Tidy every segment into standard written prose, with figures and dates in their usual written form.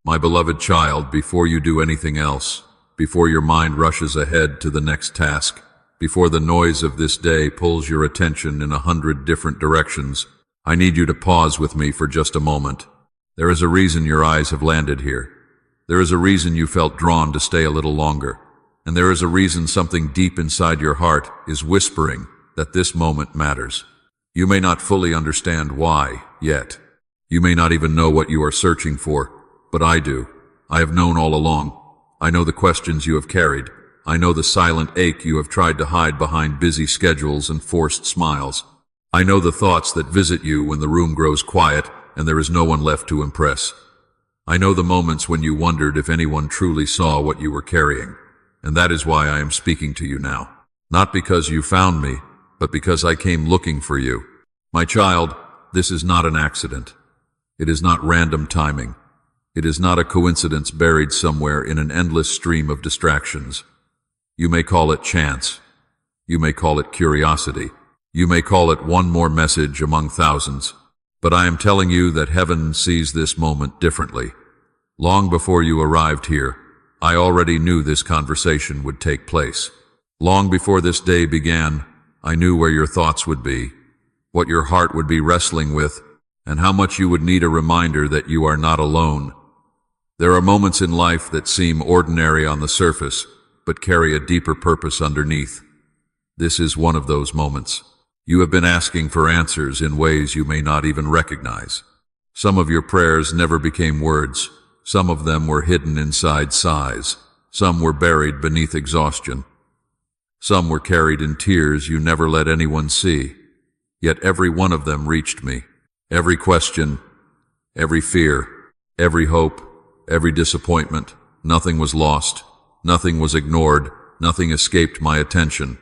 My beloved child, before you do anything else, before your mind rushes ahead to the next task, before the noise of this day pulls your attention in 100 different directions, I need you to pause with me for just a moment. There is a reason your eyes have landed here. There is a reason you felt drawn to stay a little longer. And there is a reason something deep inside your heart is whispering that this moment matters. You may not fully understand why yet. You may not even know what you are searching for, but I do. I have known all along. I know the questions you have carried. I know the silent ache you have tried to hide behind busy schedules and forced smiles. I know the thoughts that visit you when the room grows quiet and there is no one left to impress. I know the moments when you wondered if anyone truly saw what you were carrying. And that is why I am speaking to you now. Not because you found me, but because I came looking for you. My child, this is not an accident. It is not random timing. It is not a coincidence buried somewhere in an endless stream of distractions. You may call it chance. You may call it curiosity. You may call it one more message among thousands. But I am telling you that heaven sees this moment differently. Long before you arrived here, I already knew this conversation would take place. Long before this day began, I knew where your thoughts would be, what your heart would be wrestling with, and how much you would need a reminder that you are not alone. There are moments in life that seem ordinary on the surface, but carry a deeper purpose underneath. This is one of those moments. You have been asking for answers in ways you may not even recognize. Some of your prayers never became words. Some of them were hidden inside sighs. Some were buried beneath exhaustion. Some were carried in tears you never let anyone see. Yet every one of them reached me. Every question, every fear, every hope, every disappointment. Nothing was lost. Nothing was ignored. Nothing escaped my attention.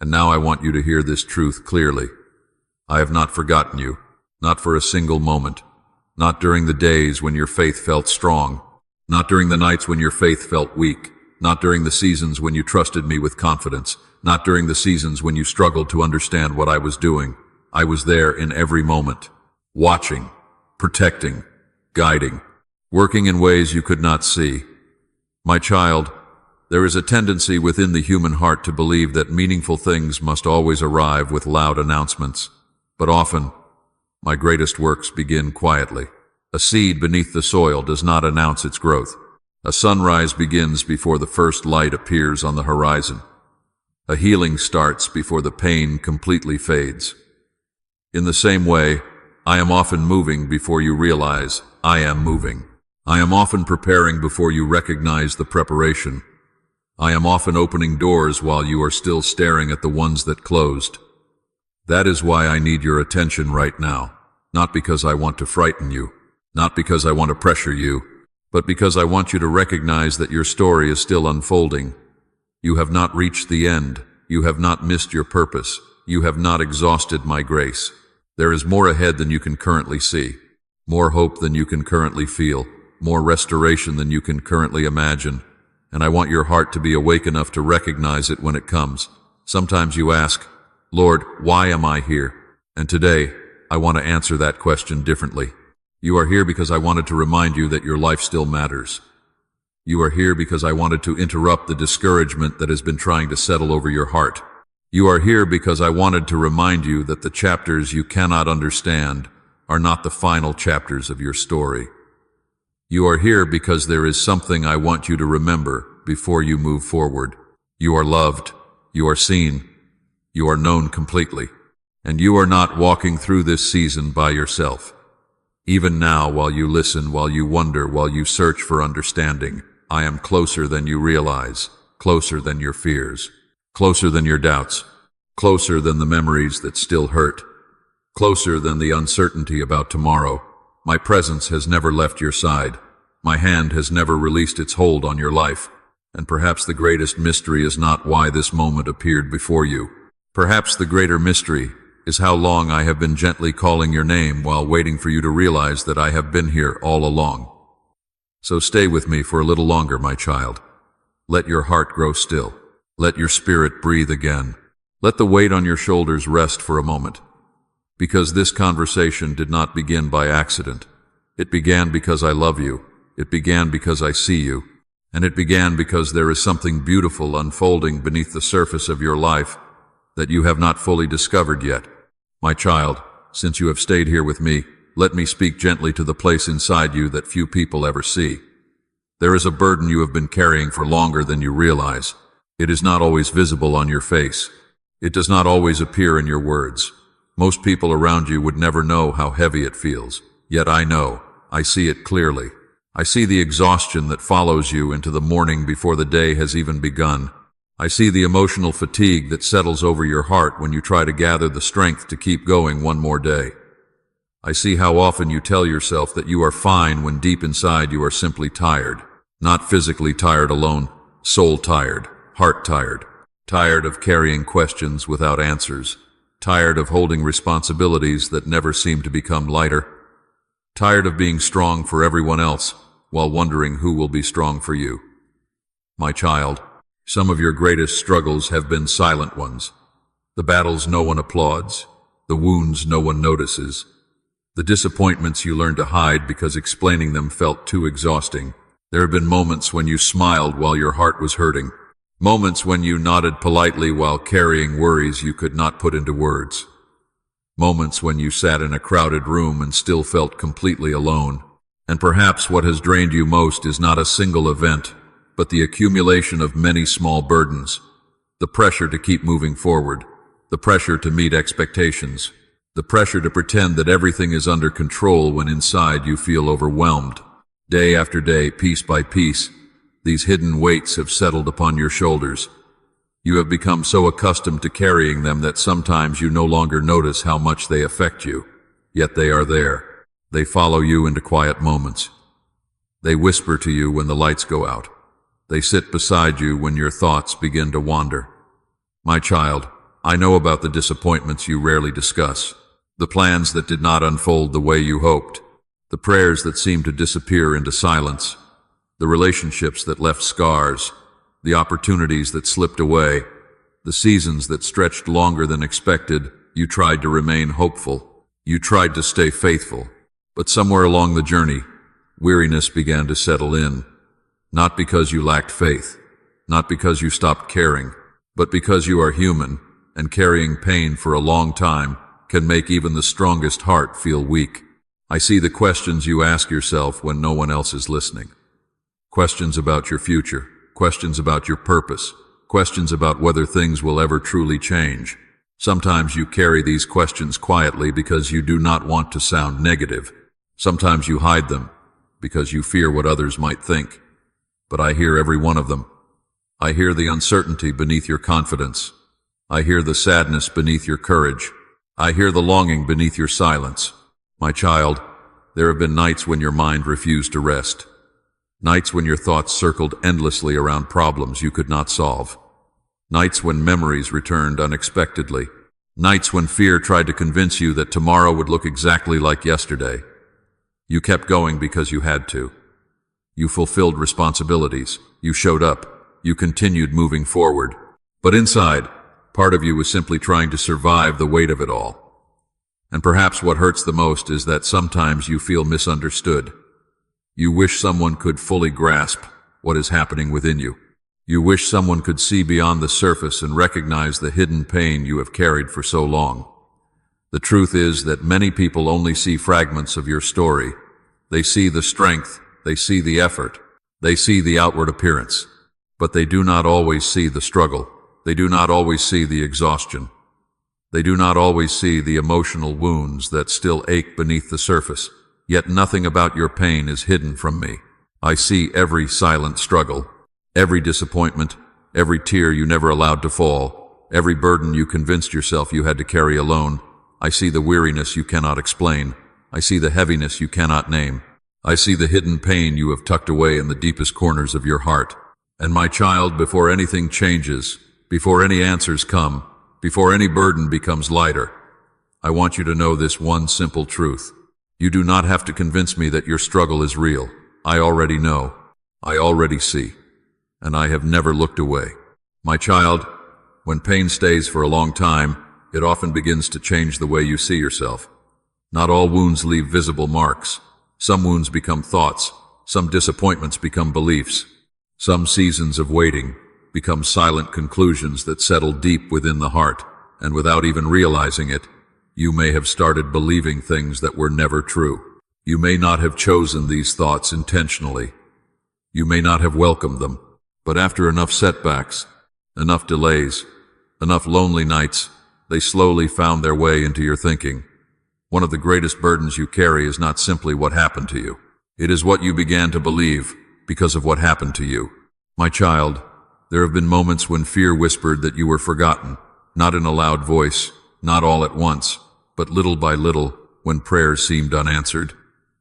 And now I want you to hear this truth clearly. I have not forgotten you. Not for a single moment. Not during the days when your faith felt strong. Not during the nights when your faith felt weak. Not during the seasons when you trusted me with confidence. Not during the seasons when you struggled to understand what I was doing. I was there in every moment. Watching, protecting, guiding, working in ways you could not see. My child, there is a tendency within the human heart to believe that meaningful things must always arrive with loud announcements. But often, my greatest works begin quietly. A seed beneath the soil does not announce its growth. A sunrise begins before the first light appears on the horizon. A healing starts before the pain completely fades. In the same way, I am often moving before you realize I am moving. I am often preparing before you recognize the preparation. I am often opening doors while you are still staring at the ones that closed. That is why I need your attention right now. Not because I want to frighten you, not because I want to pressure you, but because I want you to recognize that your story is still unfolding. You have not reached the end. You have not missed your purpose. You have not exhausted my grace. There is more ahead than you can currently see, more hope than you can currently feel, more restoration than you can currently imagine. And I want your heart to be awake enough to recognize it when it comes. Sometimes you ask, Lord, why am I here? And today, I want to answer that question differently. You are here because I wanted to remind you that your life still matters. You are here because I wanted to interrupt the discouragement that has been trying to settle over your heart. You are here because I wanted to remind you that the chapters you cannot understand are not the final chapters of your story. You are here because there is something I want you to remember before you move forward. You are loved. You are seen. You are known completely. And you are not walking through this season by yourself. Even now, while you listen, while you wonder, while you search for understanding, I am closer than you realize, closer than your fears, closer than your doubts, closer than the memories that still hurt, closer than the uncertainty about tomorrow. My presence has never left your side. My hand has never released its hold on your life. And perhaps the greatest mystery is not why this moment appeared before you. Perhaps the greater mystery is how long I have been gently calling your name while waiting for you to realize that I have been here all along. So stay with me for a little longer, my child. Let your heart grow still. Let your spirit breathe again. Let the weight on your shoulders rest for a moment. Because this conversation did not begin by accident. It began because I love you, It began because I see you. And it began because there is something beautiful unfolding beneath the surface of your life that you have not fully discovered yet. My child, since you have stayed here with me, let me speak gently to the place inside you that few people ever see. There is a burden you have been carrying for longer than you realize. It is not always visible on your face. It does not always appear in your words. Most people around you would never know how heavy it feels. Yet I know. I see it clearly. I see the exhaustion that follows you into the morning before the day has even begun. I see the emotional fatigue that settles over your heart when you try to gather the strength to keep going one more day. I see how often you tell yourself that you are fine when deep inside you are simply tired. Not physically tired alone, soul tired, heart tired. Tired of carrying questions without answers. Tired of holding responsibilities that never seem to become lighter. Tired of being strong for everyone else while wondering who will be strong for you. My child, some of your greatest struggles have been silent ones. The battles no one applauds, the wounds no one notices, the disappointments you learned to hide because explaining them felt too exhausting. There have been moments when you smiled while your heart was hurting, moments when you nodded politely while carrying worries you could not put into words, moments when you sat in a crowded room and still felt completely alone. And perhaps what has drained you most is not a single event, but the accumulation of many small burdens. The pressure to keep moving forward, the pressure to meet expectations, the pressure to pretend that everything is under control when inside you feel overwhelmed. Day after day, piece by piece, these hidden weights have settled upon your shoulders. You have become so accustomed to carrying them that sometimes you no longer notice how much they affect you. Yet they are there. They follow you into quiet moments. They whisper to you when the lights go out. They sit beside you when your thoughts begin to wander. My child, I know about the disappointments you rarely discuss, the plans that did not unfold the way you hoped, the prayers that seemed to disappear into silence, the relationships that left scars, the opportunities that slipped away, the seasons that stretched longer than expected. You tried to remain hopeful. You tried to stay faithful. But somewhere along the journey, weariness began to settle in. Not because you lacked faith, not because you stopped caring, but because you are human, and carrying pain for a long time can make even the strongest heart feel weak. I see the questions you ask yourself when no one else is listening. Questions about your future, questions about your purpose, questions about whether things will ever truly change. Sometimes you carry these questions quietly because you do not want to sound negative. Sometimes you hide them because you fear what others might think. But I hear every one of them. I hear the uncertainty beneath your confidence. I hear the sadness beneath your courage. I hear the longing beneath your silence. My child, there have been nights when your mind refused to rest. Nights when your thoughts circled endlessly around problems you could not solve. Nights when memories returned unexpectedly. Nights when fear tried to convince you that tomorrow would look exactly like yesterday. You kept going because you had to. You fulfilled responsibilities. You showed up. You continued moving forward. But inside, part of you was simply trying to survive the weight of it all. And perhaps what hurts the most is that sometimes you feel misunderstood. You wish someone could fully grasp what is happening within you. You wish someone could see beyond the surface and recognize the hidden pain you have carried for so long. The truth is that many people only see fragments of your story. They see the strength, they see the effort, they see the outward appearance, but they do not always see the struggle. They do not always see the exhaustion. They do not always see the emotional wounds that still ache beneath the surface. Yet nothing about your pain is hidden from me. I see every silent struggle, every disappointment, every tear you never allowed to fall, every burden you convinced yourself you had to carry alone. I see the weariness you cannot explain. I see the heaviness you cannot name. I see the hidden pain you have tucked away in the deepest corners of your heart. And my child, before anything changes, before any answers come, before any burden becomes lighter, I want you to know this one simple truth. You do not have to convince me that your struggle is real. I already know. I already see. And I have never looked away. My child, when pain stays for a long time, it often begins to change the way you see yourself. Not all wounds leave visible marks. Some wounds become thoughts. Some disappointments become beliefs. Some seasons of waiting become silent conclusions that settle deep within the heart, and without even realizing it, you may have started believing things that were never true. You may not have chosen these thoughts intentionally. You may not have welcomed them, but after enough setbacks, enough delays, enough lonely nights, they slowly found their way into your thinking. One of the greatest burdens you carry is not simply what happened to you. It is what you began to believe because of what happened to you. My child, there have been moments when fear whispered that you were forgotten, not in a loud voice, not all at once, but little by little, when prayers seemed unanswered,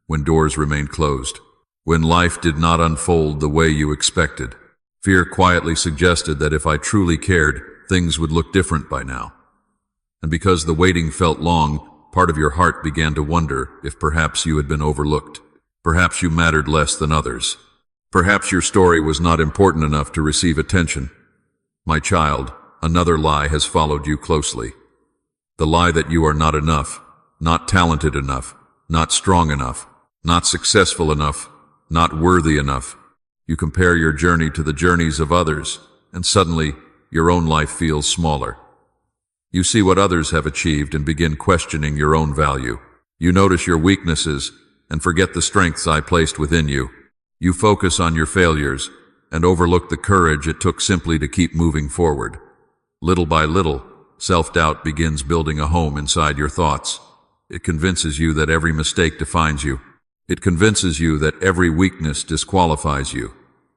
when doors remained closed, when life did not unfold the way you expected. Fear quietly suggested that if I truly cared, things would look different by now. And because the waiting felt long, part of your heart began to wonder if perhaps you had been overlooked. Perhaps you mattered less than others. Perhaps your story was not important enough to receive attention. My child, another lie has followed you closely. The lie that you are not enough, not talented enough, not strong enough, not successful enough, not worthy enough. You compare your journey to the journeys of others, and suddenly your own life feels smaller. You see what others have achieved and begin questioning your own value. You notice your weaknesses and forget the strengths I placed within you. You focus on your failures and overlook the courage it took simply to keep moving forward. Little by little, self-doubt begins building a home inside your thoughts. It convinces you that every mistake defines you. It convinces you that every weakness disqualifies you.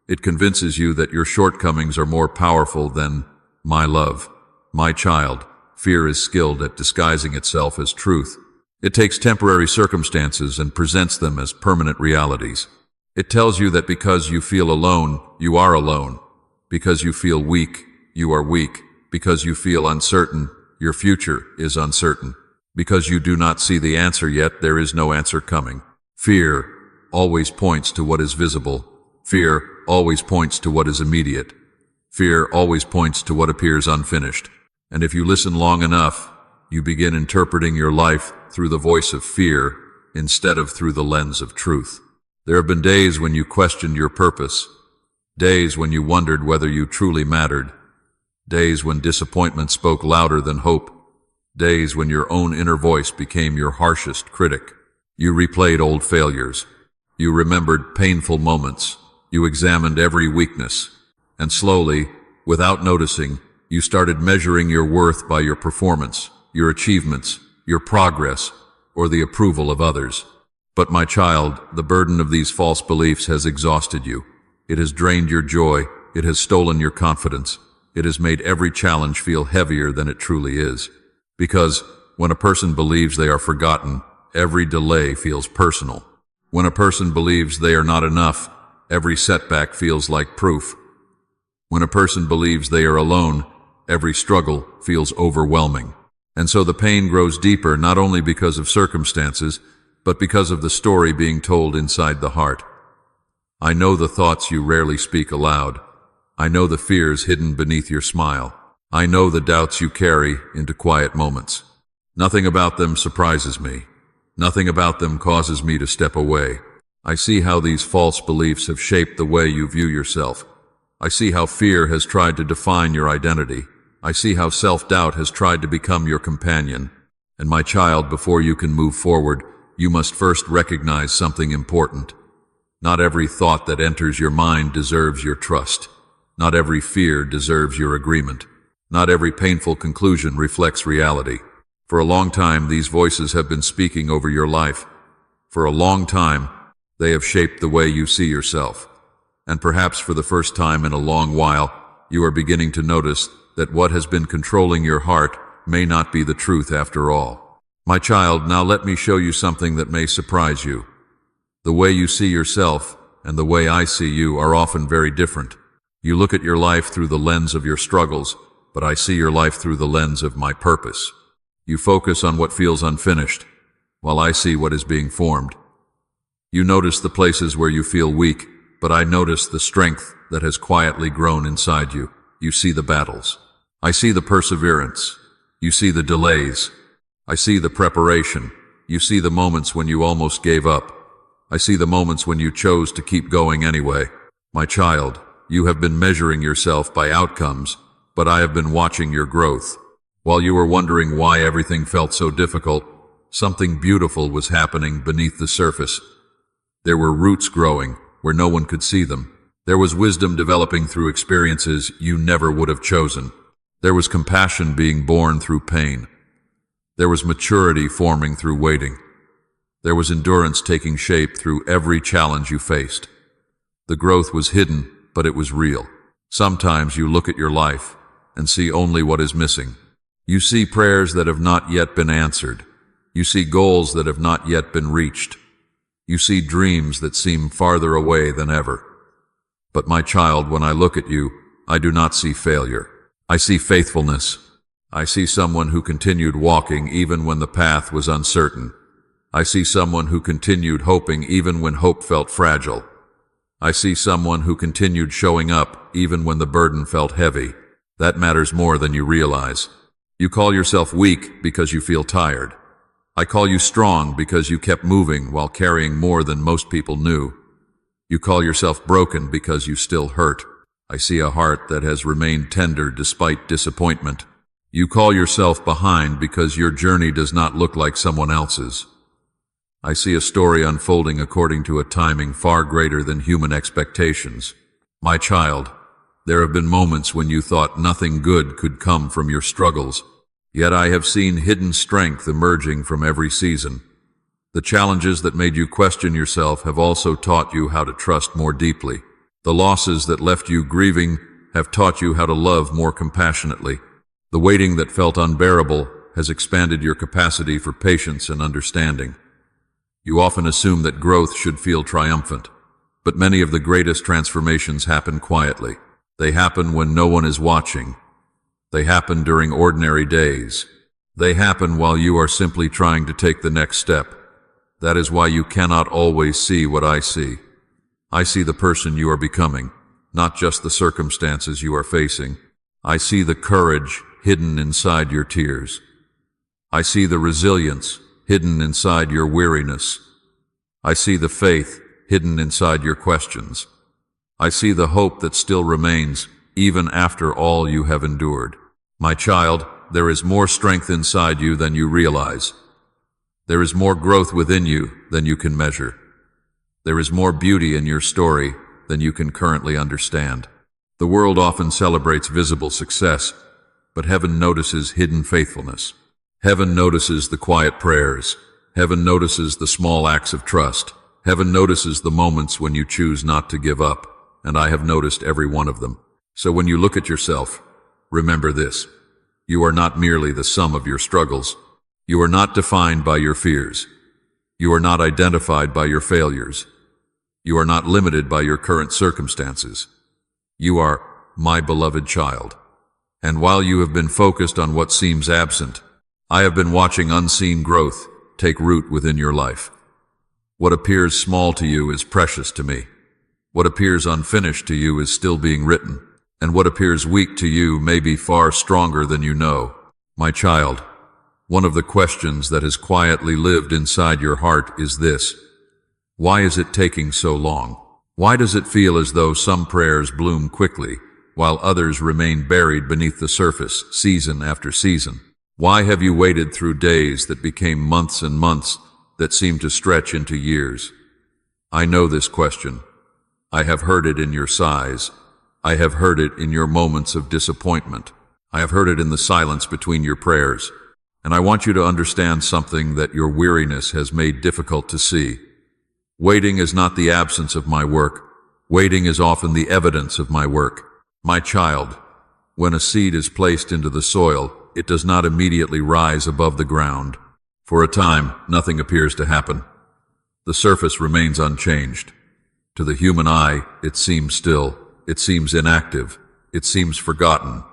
It convinces you that your shortcomings are more powerful than my love. My child, fear is skilled at disguising itself as truth. It takes temporary circumstances and presents them as permanent realities. It tells you that because you feel alone, you are alone. Because you feel weak, you are weak. Because you feel uncertain, your future is uncertain. Because you do not see the answer yet, there is no answer coming. Fear always points to what is visible. Fear always points to what is immediate. Fear always points to what appears unfinished. And if you listen long enough, you begin interpreting your life through the voice of fear instead of through the lens of truth. There have been days when you questioned your purpose, days when you wondered whether you truly mattered, days when disappointment spoke louder than hope, days when your own inner voice became your harshest critic. You replayed old failures. You remembered painful moments. You examined every weakness. And slowly, without noticing, you started measuring your worth by your performance, your achievements, your progress, or the approval of others. But my child, the burden of these false beliefs has exhausted you. It has drained your joy. It has stolen your confidence. It has made every challenge feel heavier than it truly is. Because when a person believes they are forgotten, every delay feels personal. When a person believes they are not enough, every setback feels like proof. When a person believes they are alone, every struggle feels overwhelming. And so the pain grows deeper not only because of circumstances, but because of the story being told inside the heart. I know the thoughts you rarely speak aloud. I know the fears hidden beneath your smile. I know the doubts you carry into quiet moments. Nothing about them surprises me. Nothing about them causes me to step away. I see how these false beliefs have shaped the way you view yourself. I see how fear has tried to define your identity. I see how self-doubt has tried to become your companion. And my child, before you can move forward, you must first recognize something important. Not every thought that enters your mind deserves your trust. Not every fear deserves your agreement. Not every painful conclusion reflects reality. For a long time, these voices have been speaking over your life. For a long time, they have shaped the way you see yourself. And perhaps for the first time in a long while, you are beginning to notice that what has been controlling your heart may not be the truth after all. My child, now let me show you something that may surprise you. The way you see yourself and the way I see you are often very different. You look at your life through the lens of your struggles, but I see your life through the lens of my purpose. You focus on what feels unfinished, while I see what is being formed. You notice the places where you feel weak, but I notice the strength that has quietly grown inside you. You see the battles. I see the perseverance. You see the delays. I see the preparation. You see the moments when you almost gave up. I see the moments when you chose to keep going anyway. My child, you have been measuring yourself by outcomes, but I have been watching your growth. While you were wondering why everything felt so difficult, something beautiful was happening beneath the surface. There were roots growing where no one could see them. There was wisdom developing through experiences you never would have chosen. There was compassion being born through pain. There was maturity forming through waiting. There was endurance taking shape through every challenge you faced. The growth was hidden, but it was real. Sometimes you look at your life and see only what is missing. You see prayers that have not yet been answered. You see goals that have not yet been reached. You see dreams that seem farther away than ever. But my child, when I look at you, I do not see failure. I see faithfulness. I see someone who continued walking even when the path was uncertain. I see someone who continued hoping even when hope felt fragile. I see someone who continued showing up even when the burden felt heavy. That matters more than you realize. You call yourself weak because you feel tired. I call you strong because you kept moving while carrying more than most people knew. You call yourself broken because you still hurt. I see a heart that has remained tender despite disappointment. You call yourself behind because your journey does not look like someone else's. I see a story unfolding according to a timing far greater than human expectations. My child, there have been moments when you thought nothing good could come from your struggles. Yet I have seen hidden strength emerging from every season. The challenges that made you question yourself have also taught you how to trust more deeply. The losses that left you grieving have taught you how to love more compassionately. The waiting that felt unbearable has expanded your capacity for patience and understanding. You often assume that growth should feel triumphant, but many of the greatest transformations happen quietly. They happen when no one is watching. They happen during ordinary days. They happen while you are simply trying to take the next step. That is why you cannot always see what I see. I see the person you are becoming, not just the circumstances you are facing. I see the courage hidden inside your tears. I see the resilience hidden inside your weariness. I see the faith hidden inside your questions. I see the hope that still remains even after all you have endured. My child, there is more strength inside you than you realize. There is more growth within you than you can measure. There is more beauty in your story than you can currently understand. The world often celebrates visible success, but heaven notices hidden faithfulness. Heaven notices the quiet prayers. Heaven notices the small acts of trust. Heaven notices the moments when you choose not to give up, and I have noticed every one of them. So when you look at yourself, remember this: you are not merely the sum of your struggles. You are not defined by your fears. You are not identified by your failures. You are not limited by your current circumstances. You are my beloved child. And while you have been focused on what seems absent, I have been watching unseen growth take root within your life. What appears small to you is precious to me. What appears unfinished to you is still being written. And what appears weak to you may be far stronger than you know. My child, one of the questions that has quietly lived inside your heart is this: why is it taking so long? Why does it feel as though some prayers bloom quickly, while others remain buried beneath the surface, season after season? Why have you waited through days that became months and months that seemed to stretch into years? I know this question. I have heard it in your sighs. I have heard it in your moments of disappointment. I have heard it in the silence between your prayers. And I want you to understand something that your weariness has made difficult to see. Waiting is not the absence of my work. Waiting is often the evidence of my work. My child, when a seed is placed into the soil, it does not immediately rise above the ground. For a time, nothing appears to happen. The surface remains unchanged. To the human eye, it seems still. It seems inactive. It seems forgotten.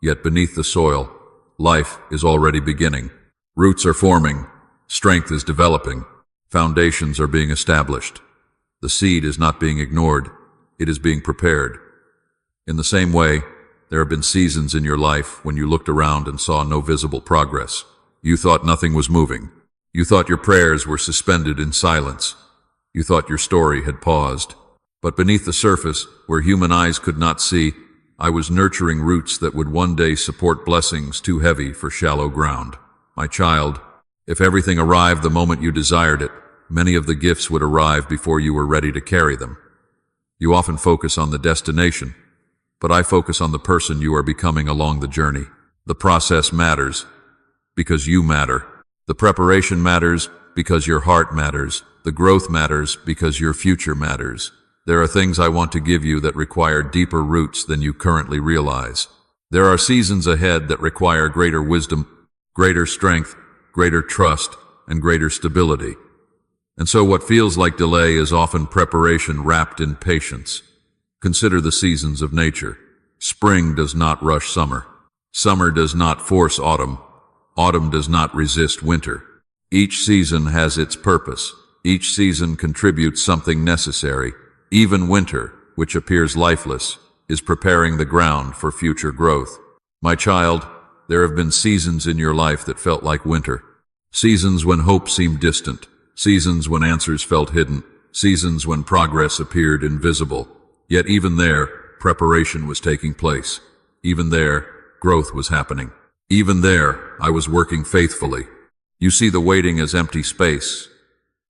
Yet beneath the soil, life is already beginning. Roots are forming. Strength is developing. Foundations are being established. The seed is not being ignored. It is being prepared. In the same way, there have been seasons in your life when you looked around and saw no visible progress. You thought nothing was moving. You thought your prayers were suspended in silence. You thought your story had paused. But beneath the surface, where human eyes could not see, I was nurturing roots that would one day support blessings too heavy for shallow ground. My child, if everything arrived the moment you desired it, many of the gifts would arrive before you were ready to carry them. You often focus on the destination, but I focus on the person you are becoming along the journey. The process matters because you matter. The preparation matters because your heart matters. The growth matters because your future matters. There are things I want to give you that require deeper roots than you currently realize. There are seasons ahead that require greater wisdom, greater strength, greater trust, and greater stability. And so what feels like delay is often preparation wrapped in patience. Consider the seasons of nature. Spring does not rush summer. Summer does not force autumn. Autumn does not resist winter. Each season has its purpose. Each season contributes something necessary. Even winter, which appears lifeless, is preparing the ground for future growth. My child, there have been seasons in your life that felt like winter. Seasons when hope seemed distant. Seasons when answers felt hidden. Seasons when progress appeared invisible. Yet even there, preparation was taking place. Even there, growth was happening. Even there, I was working faithfully. You see the waiting as empty space.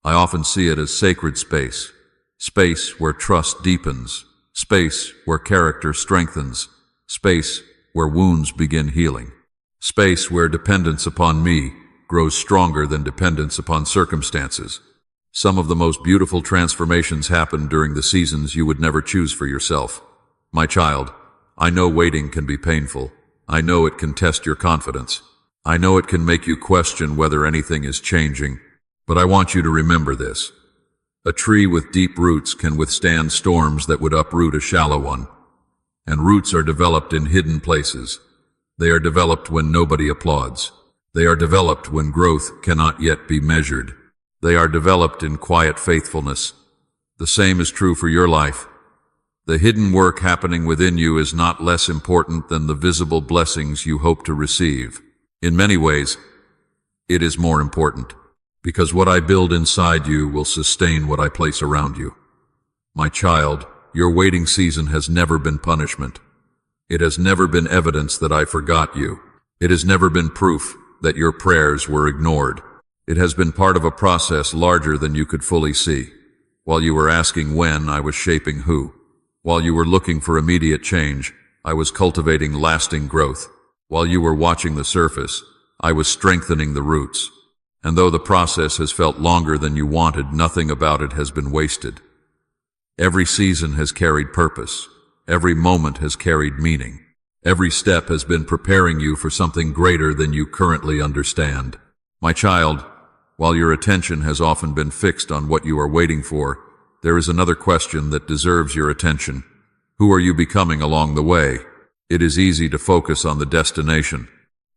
I often see it as sacred space. Space where trust deepens. Space where character strengthens. Space where wounds begin healing. Space where dependence upon me grows stronger than dependence upon circumstances. Some of the most beautiful transformations happen during the seasons you would never choose for yourself. My child, I know waiting can be painful. I know it can test your confidence. I know it can make you question whether anything is changing. But I want you to remember this. A tree with deep roots can withstand storms that would uproot a shallow one. And roots are developed in hidden places. They are developed when nobody applauds. They are developed when growth cannot yet be measured. They are developed in quiet faithfulness. The same is true for your life. The hidden work happening within you is not less important than the visible blessings you hope to receive. In many ways, it is more important, because what I build inside you will sustain what I place around you. My child, your waiting season has never been punishment. It has never been evidence that I forgot you. It has never been proof that your prayers were ignored. It has been part of a process larger than you could fully see. While you were asking when, I was shaping who. While you were looking for immediate change, I was cultivating lasting growth. While you were watching the surface, I was strengthening the roots. And though the process has felt longer than you wanted, nothing about it has been wasted. Every season has carried purpose. Every moment has carried meaning. Every step has been preparing you for something greater than you currently understand. My child, while your attention has often been fixed on what you are waiting for, there is another question that deserves your attention. Who are you becoming along the way? It is easy to focus on the destination.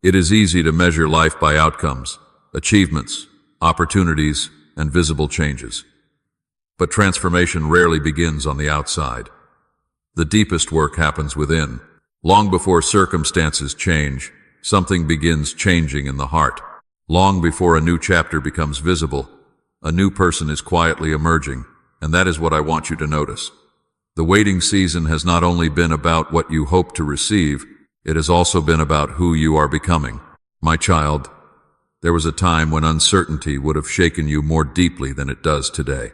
It is easy to measure life by outcomes, achievements, opportunities, and visible changes. But transformation rarely begins on the outside. The deepest work happens within. Long before circumstances change, something begins changing in the heart. Long before a new chapter becomes visible, a new person is quietly emerging, and that is what I want you to notice. The waiting season has not only been about what you hope to receive, it has also been about who you are becoming. My child, there was a time when uncertainty would have shaken you more deeply than it does today.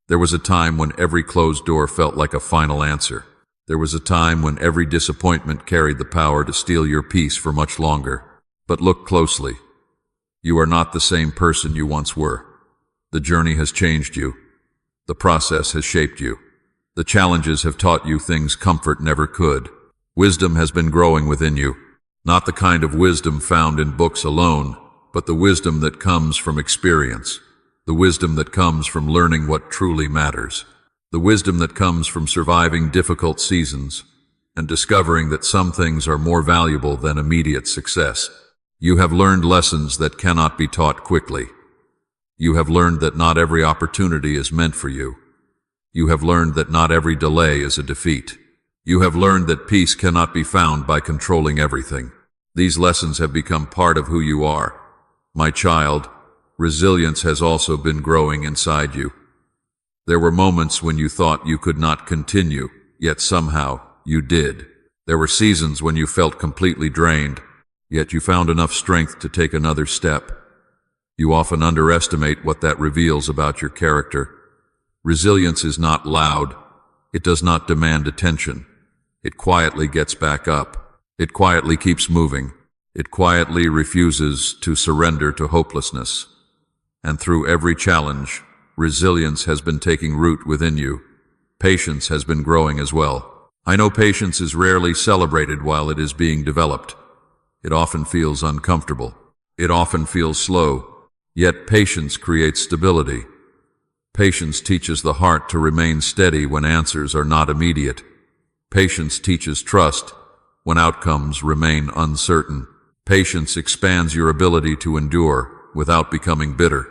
There was a time when every closed door felt like a final answer. There was a time when every disappointment carried the power to steal your peace for much longer. But look closely. You are not the same person you once were. The journey has changed you. The process has shaped you. The challenges have taught you things comfort never could. Wisdom has been growing within you. Not the kind of wisdom found in books alone, but the wisdom that comes from experience. The wisdom that comes from learning what truly matters. The wisdom that comes from surviving difficult seasons and discovering that some things are more valuable than immediate success. You have learned lessons that cannot be taught quickly. You have learned that not every opportunity is meant for you. You have learned that not every delay is a defeat. You have learned that peace cannot be found by controlling everything. These lessons have become part of who you are. My child, resilience has also been growing inside you. There were moments when you thought you could not continue, yet somehow you did. There were seasons when you felt completely drained, yet you found enough strength to take another step. You often underestimate what that reveals about your character. Resilience is not loud. It does not demand attention. It quietly gets back up. It quietly keeps moving. It quietly refuses to surrender to hopelessness. And through every challenge, resilience has been taking root within you. Patience has been growing as well. I know patience is rarely celebrated while it is being developed. It often feels uncomfortable. It often feels slow. Yet patience creates stability. Patience teaches the heart to remain steady when answers are not immediate. Patience teaches trust when outcomes remain uncertain. Patience expands your ability to endure without becoming bitter.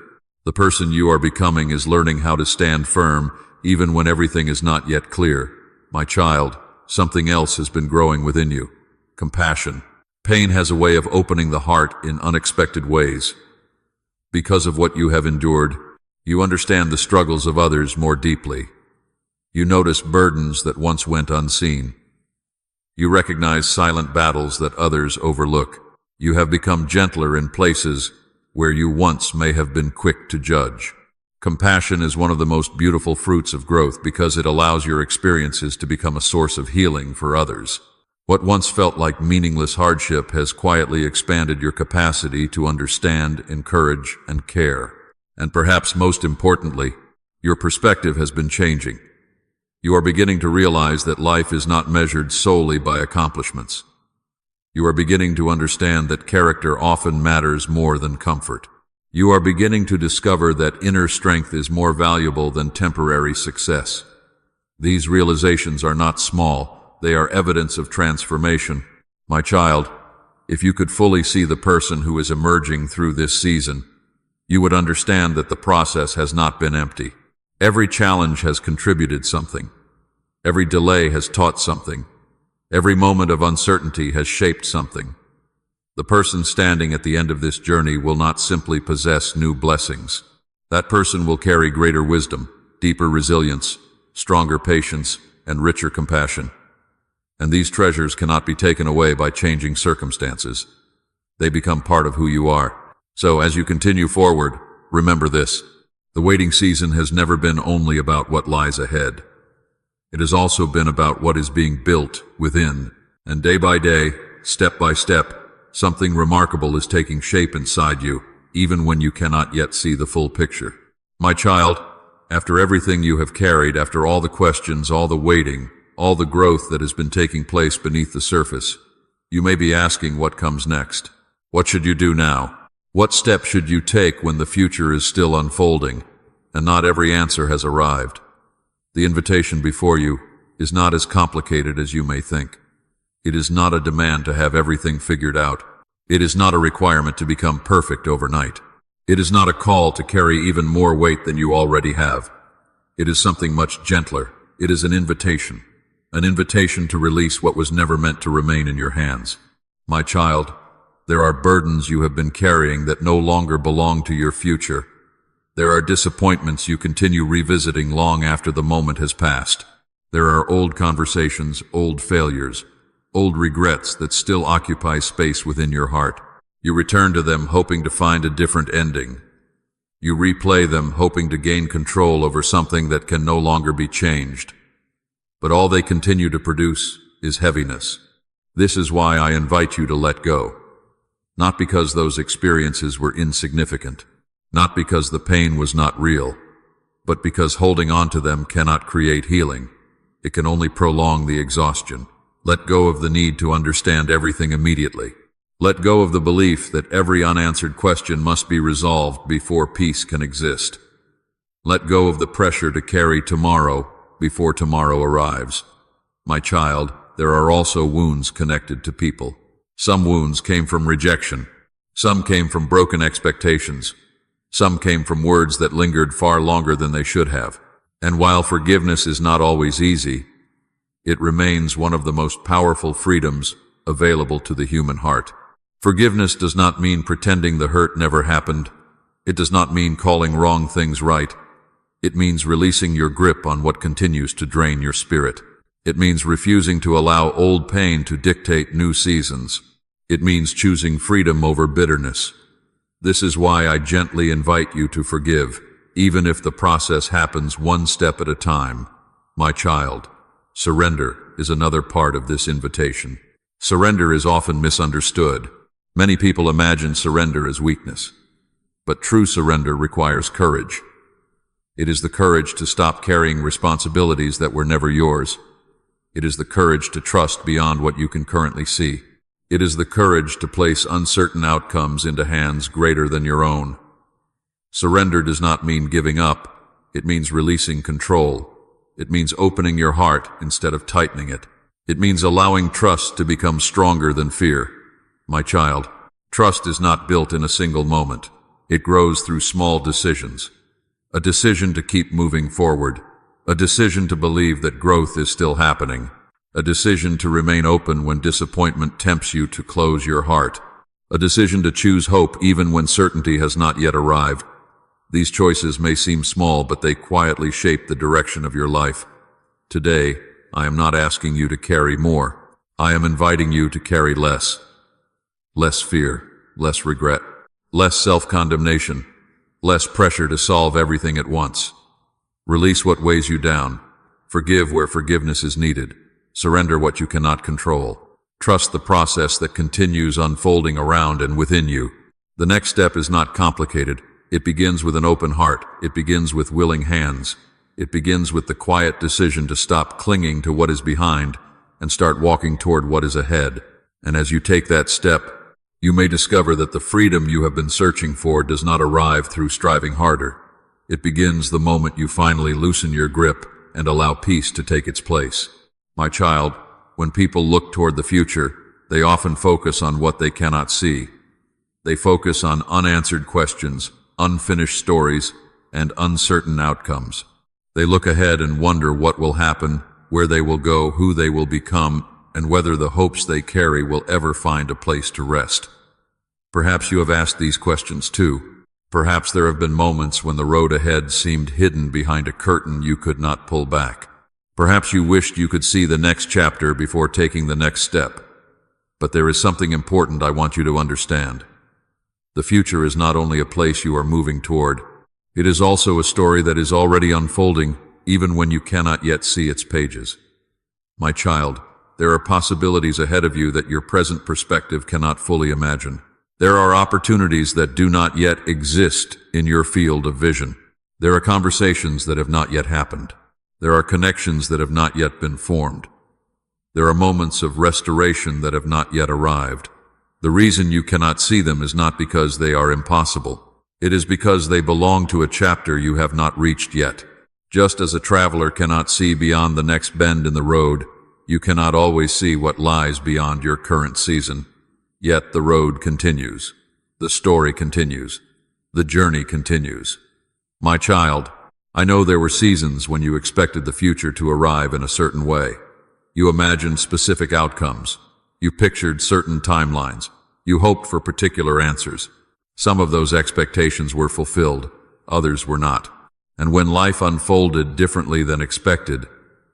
The person you are becoming is learning how to stand firm even when everything is not yet clear. My child, something else has been growing within you. Compassion. Pain has a way of opening the heart in unexpected ways. Because of what you have endured, you understand the struggles of others more deeply. You notice burdens that once went unseen. You recognize silent battles that others overlook. You have become gentler in places where you once may have been quick to judge. Compassion is one of the most beautiful fruits of growth because it allows your experiences to become a source of healing for others. What once felt like meaningless hardship has quietly expanded your capacity to understand, encourage, and care. And perhaps most importantly, your perspective has been changing. You are beginning to realize that life is not measured solely by accomplishments. You are beginning to understand that character often matters more than comfort. You are beginning to discover that inner strength is more valuable than temporary success. These realizations are not small. They are evidence of transformation. My child, if you could fully see the person who is emerging through this season, you would understand that the process has not been empty. Every challenge has contributed something. Every delay has taught something. Every moment of uncertainty has shaped something. The person standing at the end of this journey will not simply possess new blessings. That person will carry greater wisdom, deeper resilience, stronger patience, and richer compassion. And these treasures cannot be taken away by changing circumstances. They become part of who you are. So as you continue forward, remember this. The waiting season has never been only about what lies ahead. It has also been about what is being built within. And day by day, step by step, something remarkable is taking shape inside you, even when you cannot yet see the full picture. My child, after everything you have carried, after all the questions, all the waiting, all the growth that has been taking place beneath the surface, you may be asking what comes next. What should you do now? What step should you take when the future is still unfolding and not every answer has arrived? The invitation before you is not as complicated as you may think. It is not a demand to have everything figured out. It is not a requirement to become perfect overnight. It is not a call to carry even more weight than you already have. It is something much gentler. It is an invitation to release what was never meant to remain in your hands. My child, there are burdens you have been carrying that no longer belong to your future. There are disappointments you continue revisiting long after the moment has passed. There are old conversations, old failures, old regrets that still occupy space within your heart. You return to them hoping to find a different ending. You replay them hoping to gain control over something that can no longer be changed. But all they continue to produce is heaviness. This is why I invite you to let go. Not because those experiences were insignificant, not because the pain was not real, but because holding on to them cannot create healing. It can only prolong the exhaustion. Let go of the need to understand everything immediately. Let go of the belief that every unanswered question must be resolved before peace can exist. Let go of the pressure to carry tomorrow before tomorrow arrives. My child, there are also wounds connected to people. Some wounds came from rejection. Some came from broken expectations. Some came from words that lingered far longer than they should have. And while forgiveness is not always easy, it remains one of the most powerful freedoms available to the human heart. Forgiveness does not mean pretending the hurt never happened. It does not mean calling wrong things right. It means releasing your grip on what continues to drain your spirit. It means refusing to allow old pain to dictate new seasons. It means choosing freedom over bitterness. This is why I gently invite you to forgive, even if the process happens one step at a time. My child, surrender is another part of this invitation. Surrender is often misunderstood. Many people imagine surrender as weakness. But true surrender requires courage. It is the courage to stop carrying responsibilities that were never yours. It is the courage to trust beyond what you can currently see. It is the courage to place uncertain outcomes into hands greater than your own. Surrender does not mean giving up. It means releasing control. It means opening your heart instead of tightening it. It means allowing trust to become stronger than fear. My child, trust is not built in a single moment. It grows through small decisions. A decision to keep moving forward. A decision to believe that growth is still happening. A decision to remain open when disappointment tempts you to close your heart. A decision to choose hope even when certainty has not yet arrived. These choices may seem small, but they quietly shape the direction of your life. Today, I am not asking you to carry more. I am inviting you to carry less. Less fear, less regret, less self-condemnation, less pressure to solve everything at once. Release what weighs you down. Forgive where forgiveness is needed. Surrender what you cannot control. Trust the process that continues unfolding around and within you. The next step is not complicated. It begins with an open heart. It begins with willing hands. It begins with the quiet decision to stop clinging to what is behind and start walking toward what is ahead. And as you take that step, you may discover that the freedom you have been searching for does not arrive through striving harder. It begins the moment you finally loosen your grip and allow peace to take its place. My child, when people look toward the future, they often focus on what they cannot see. They focus on unanswered questions, unfinished stories, and uncertain outcomes. They look ahead and wonder what will happen, where they will go, who they will become, and whether the hopes they carry will ever find a place to rest. Perhaps you have asked these questions too. Perhaps there have been moments when the road ahead seemed hidden behind a curtain you could not pull back. Perhaps you wished you could see the next chapter before taking the next step. But there is something important I want you to understand. The future is not only a place you are moving toward, it is also a story that is already unfolding, even when you cannot yet see its pages. My child, there are possibilities ahead of you that your present perspective cannot fully imagine. There are opportunities that do not yet exist in your field of vision. There are conversations that have not yet happened. There are connections that have not yet been formed. There are moments of restoration that have not yet arrived. The reason you cannot see them is not because they are impossible. It is because they belong to a chapter you have not reached yet. Just as a traveler cannot see beyond the next bend in the road, you cannot always see what lies beyond your current season. Yet the road continues. The story continues. The journey continues. My child, I know there were seasons when you expected the future to arrive in a certain way. You imagined specific outcomes. You pictured certain timelines. You hoped for particular answers. Some of those expectations were fulfilled, others were not. And when life unfolded differently than expected,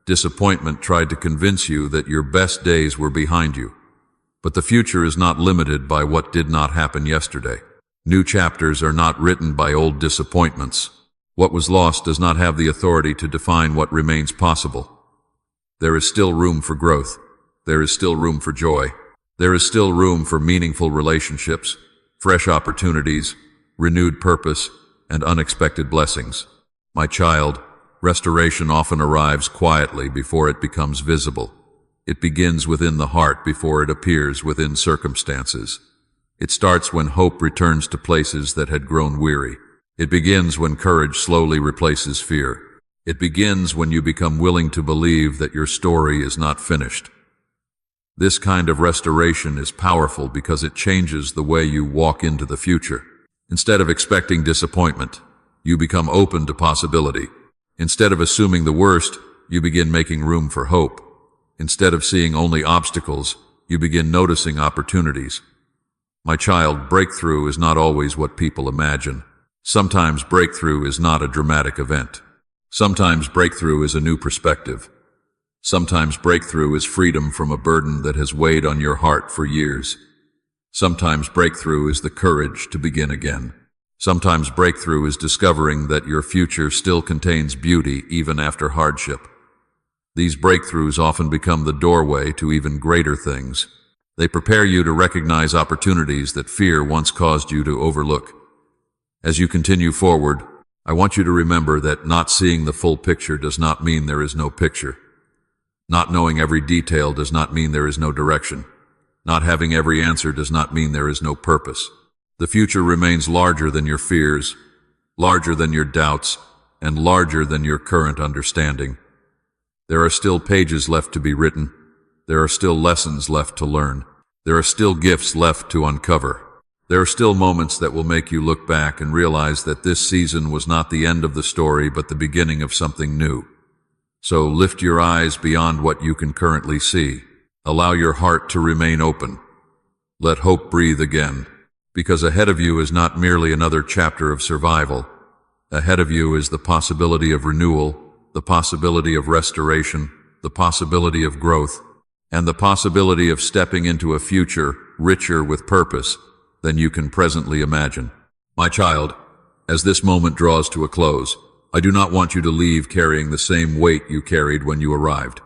disappointment tried to convince you that your best days were behind you. But the future is not limited by what did not happen yesterday. New chapters are not written by old disappointments. What was lost does not have the authority to define what remains possible. There is still room for growth. There is still room for joy. There is still room for meaningful relationships, fresh opportunities, renewed purpose, and unexpected blessings. My child, restoration often arrives quietly before it becomes visible. It begins within the heart before it appears within circumstances. It starts when hope returns to places that had grown weary. It begins when courage slowly replaces fear. It begins when you become willing to believe that your story is not finished. This kind of restoration is powerful because it changes the way you walk into the future. Instead of expecting disappointment, you become open to possibility. Instead of assuming the worst, you begin making room for hope. Instead of seeing only obstacles, you begin noticing opportunities. My child, breakthrough is not always what people imagine. Sometimes breakthrough is not a dramatic event. Sometimes breakthrough is a new perspective. Sometimes breakthrough is freedom from a burden that has weighed on your heart for years. Sometimes breakthrough is the courage to begin again. Sometimes breakthrough is discovering that your future still contains beauty even after hardship. These breakthroughs often become the doorway to even greater things. They prepare you to recognize opportunities that fear once caused you to overlook. As you continue forward, I want you to remember that not seeing the full picture does not mean there is no picture. Not knowing every detail does not mean there is no direction. Not having every answer does not mean there is no purpose. The future remains larger than your fears, larger than your doubts, and larger than your current understanding. There are still pages left to be written. There are still lessons left to learn. There are still gifts left to uncover. There are still moments that will make you look back and realize that this season was not the end of the story, but the beginning of something new. So lift your eyes beyond what you can currently see. Allow your heart to remain open. Let hope breathe again, because ahead of you is not merely another chapter of survival. Ahead of you is the possibility of renewal, the possibility of restoration, the possibility of growth, and the possibility of stepping into a future richer with purpose than you can presently imagine. My child, as this moment draws to a close, I do not want you to leave carrying the same weight you carried when you arrived.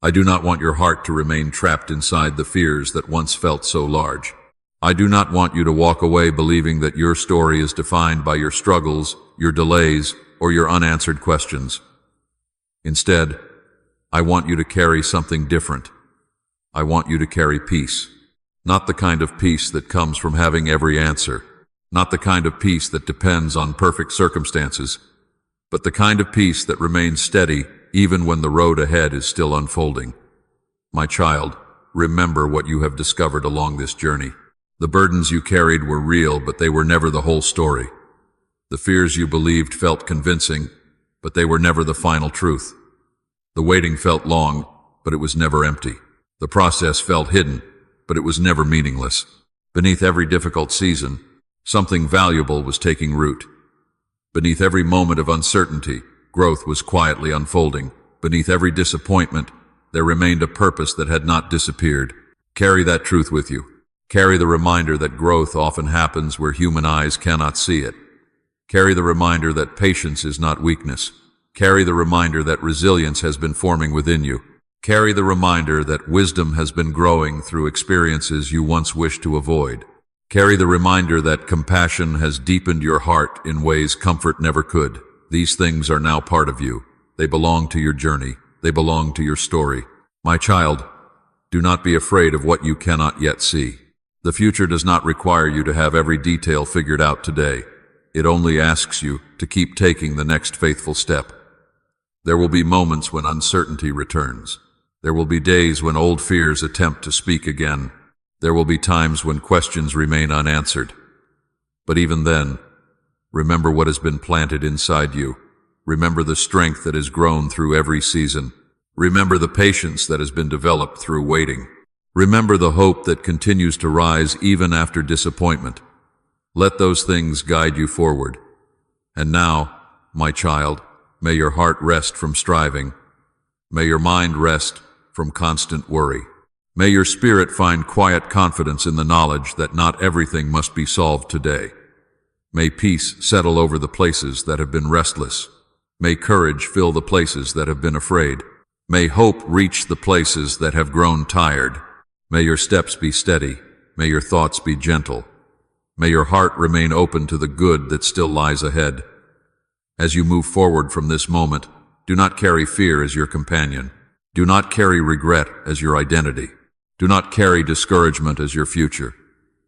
I do not want your heart to remain trapped inside the fears that once felt so large. I do not want you to walk away believing that your story is defined by your struggles, your delays, or your unanswered questions. Instead, I want you to carry something different. I want you to carry peace. Not the kind of peace that comes from having every answer. Not the kind of peace that depends on perfect circumstances. But the kind of peace that remains steady even when the road ahead is still unfolding. My child, remember what you have discovered along this journey. The burdens you carried were real, but they were never the whole story. The fears you believed felt convincing, but they were never the final truth. The waiting felt long, but it was never empty. The process felt hidden, but it was never meaningless. Beneath every difficult season, something valuable was taking root. Beneath every moment of uncertainty, growth was quietly unfolding. Beneath every disappointment, there remained a purpose that had not disappeared. Carry that truth with you. Carry the reminder that growth often happens where human eyes cannot see it. Carry the reminder that patience is not weakness. Carry the reminder that resilience has been forming within you. Carry the reminder that wisdom has been growing through experiences you once wished to avoid. Carry the reminder that compassion has deepened your heart in ways comfort never could. These things are now part of you. They belong to your journey. They belong to your story. My child, do not be afraid of what you cannot yet see. The future does not require you to have every detail figured out today. It only asks you to keep taking the next faithful step. There will be moments when uncertainty returns. There will be days when old fears attempt to speak again. There will be times when questions remain unanswered. But even then, remember what has been planted inside you. Remember the strength that has grown through every season. Remember the patience that has been developed through waiting. Remember the hope that continues to rise even after disappointment. Let those things guide you forward. And now, my child, may your heart rest from striving. May your mind rest from constant worry. May your spirit find quiet confidence in the knowledge that not everything must be solved today. May peace settle over the places that have been restless. May courage fill the places that have been afraid. May hope reach the places that have grown tired. May your steps be steady. May your thoughts be gentle. May your heart remain open to the good that still lies ahead. As you move forward from this moment, do not carry fear as your companion. Do not carry regret as your identity. Do not carry discouragement as your future.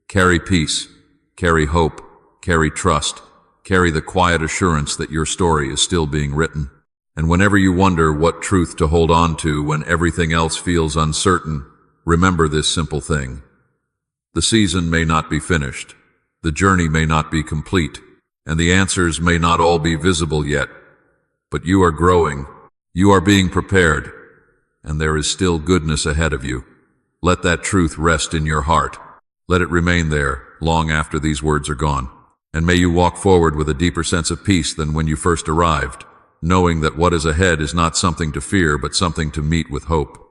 Carry peace. Carry hope. Carry trust. Carry the quiet assurance that your story is still being written. And whenever you wonder what truth to hold on to when everything else feels uncertain, remember this simple thing. The season may not be finished. The journey may not be complete, and the answers may not all be visible yet. But you are growing. You are being prepared, and there is still goodness ahead of you. Let that truth rest in your heart. Let it remain there long after these words are gone. And may you walk forward with a deeper sense of peace than when you first arrived. knowing that what is ahead is not something to fear but something to meet with hope.